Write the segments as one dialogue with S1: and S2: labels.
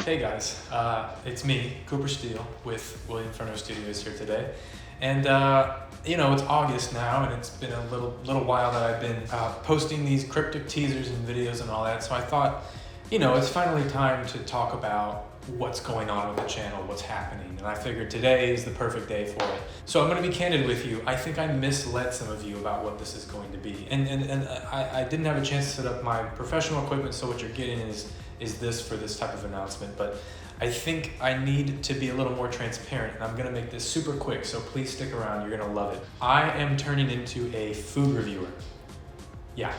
S1: Hey guys, it's me, Cooper Steele, with William Furno Studios here today. And it's August now, and it's been a little while that I've been posting these cryptic teasers and videos and all that. So I thought, it's finally time to talk about what's going on with the channel, what's happening. And I figured today is the perfect day for it. So I'm going to be candid with you. I think I misled some of you about what this is going to be. And I didn't have a chance to set up my professional equipment, so what you're getting is this for this type of announcement. But I think I need to be a little more transparent, and I'm going to make this super quick, so please stick around. You're going to love it. I am turning into a food reviewer. Yeah,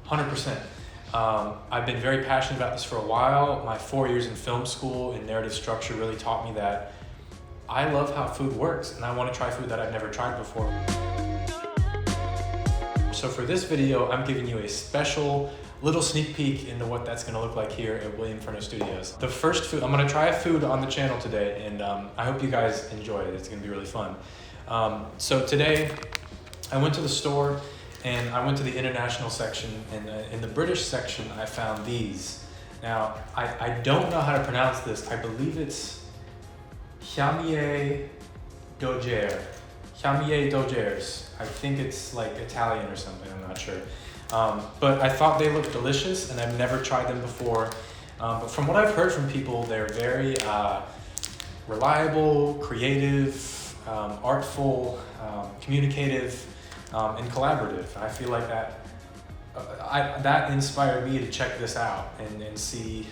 S1: 100%. I've been very passionate about this for a while. My 4 years in film school in narrative structure really taught me that I love how food works, and I want to try food that I've never tried before. So for this video, I'm giving you a special little sneak peek into what that's going to look like here at William Furno Studios. The first food, I'm going to try a food on the channel today, and I hope you guys enjoy it. It's going to be really fun. So today, I went to the store, and I went to the international section, and in the British section, I found these. Now, I don't know how to pronounce this. I believe it's Chamie Dogere. Chamie Dogers. I think it's like Italian or something, I'm not sure. But I thought they looked delicious, and I've never tried them before. But from what I've heard from people, they're very reliable, creative, artful, communicative, and collaborative. I feel like that inspired me to check this out and see,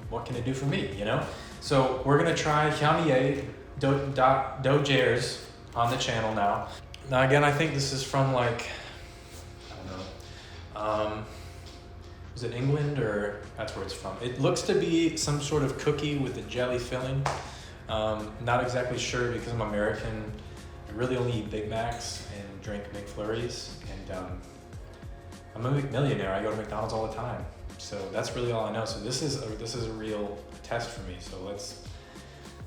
S1: what can it do for me, So we're gonna try Chamie Dogers on the channel now. Now again, I think this is from is it England, or that's where it's from? It looks to be some sort of cookie with a jelly filling. Not exactly sure because I'm American. I really only eat Big Macs and drink McFlurries, and I'm a McMillionaire. I go to McDonald's all the time, so that's really all I know. So this is a real test for me. So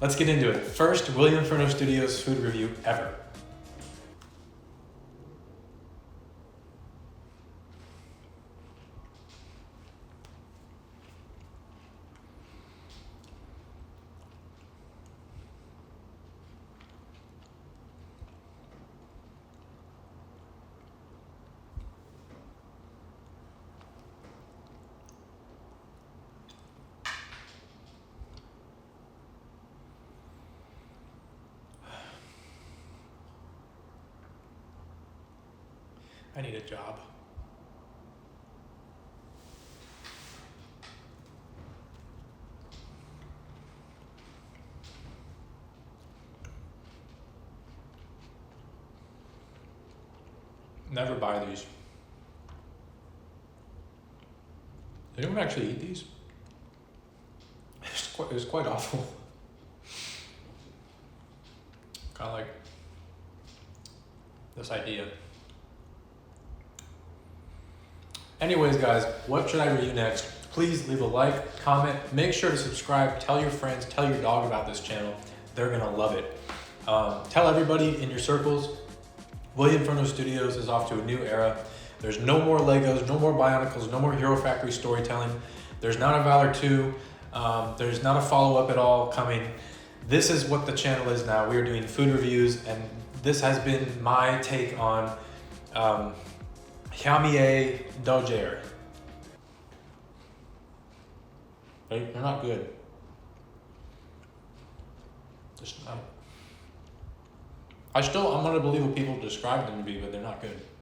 S1: let's get into it. First, William Furno Studios food review ever. I need a job. Never buy these. Does anyone actually eat these? It's quite awful. Kind of like this idea. Anyways, guys, what should I review next? Please leave a like, comment, make sure to subscribe, tell your friends, tell your dog about this channel. They're gonna love it. Tell everybody in your circles, William Furno Studios is off to a new era. There's no more Legos, no more Bionicles, no more Hero Factory storytelling. There's not a Valor 2. There's not a follow-up at all coming. This is what the channel is now. We are doing food reviews, and this has been my take on Chamie Dogere. They're not good. I'm gonna believe what people describe them to be, but they're not good.